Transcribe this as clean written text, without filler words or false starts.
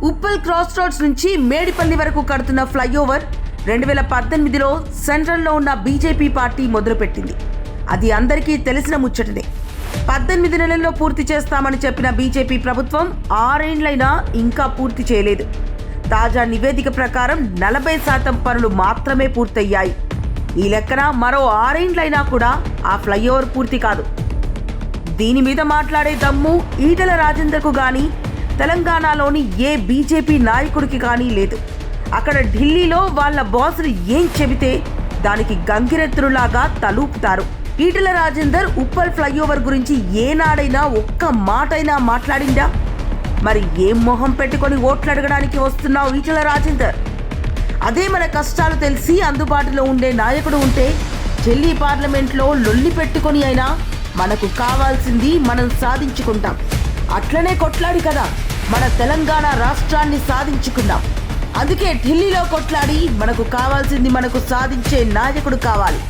Uppal cross roads నుంచి మేడిపల్లి వరకు కడుతున్న ఫ్లైఓవర్ 2018లో సెంట్రల్లో ఉన్న బీజేపీ పార్టీ మొదలుపెట్టింది. అది అందరికీ తెలిసిన ముచ్చటనే. 18 నెలల్లో పూర్తి చేస్తామని చెప్పిన బీజేపీ ప్రభుత్వం 6 ఏళ్లైనా ఇంకా పూర్తి చేయలేదు. తాజా నివేదిక ప్రకారం 40% పనులు మాత్రమే పూర్తయ్యాయి. ఈ లెక్కన మరో 6 ఏళ్లైనా కూడా ఆ ఫ్లైఓవర్ పూర్తి కాదు. దీని మీద మాట్లాడే దమ్ము ఈటెల రాజేందర్కు కానీ, తెలంగాణలోని ఏ బీజేపీ నాయకుడికి కానీ లేదు. అక్కడ ఢిల్లీలో వాళ్ళ బాసులు ఏం చెబితే దానికి గంగిరెత్తులాగా తలూపుతారు. ఈటెల రాజేందర్ ఉప్పల్ ఫ్లైఓవర్ గురించి ఏనాడైనా ఒక్క మాటైనా మాట్లాడిందా? మరి ఏం మొహం పెట్టుకొని ఓట్లు అడగడానికి వస్తున్నావు ఈటెల రాజేందర్? అదే మన కష్టాలు తెలిసి అందుబాటులో ఉండే నాయకుడు ఉంటే ఢిల్లీ పార్లమెంట్లో లొల్లి పెట్టుకొని అయినా మనకు కావాల్సింది మనం సాధించుకుంటాం. అట్లనే కొట్లాడి కదా మన తెలంగాణ రాష్ట్రాన్ని సాధించుకున్నాం. అందుకే ఢిల్లీలో కొట్లాడి మనకు కావాల్సింది మనకు సాధించే నాయకుడు కావాలి.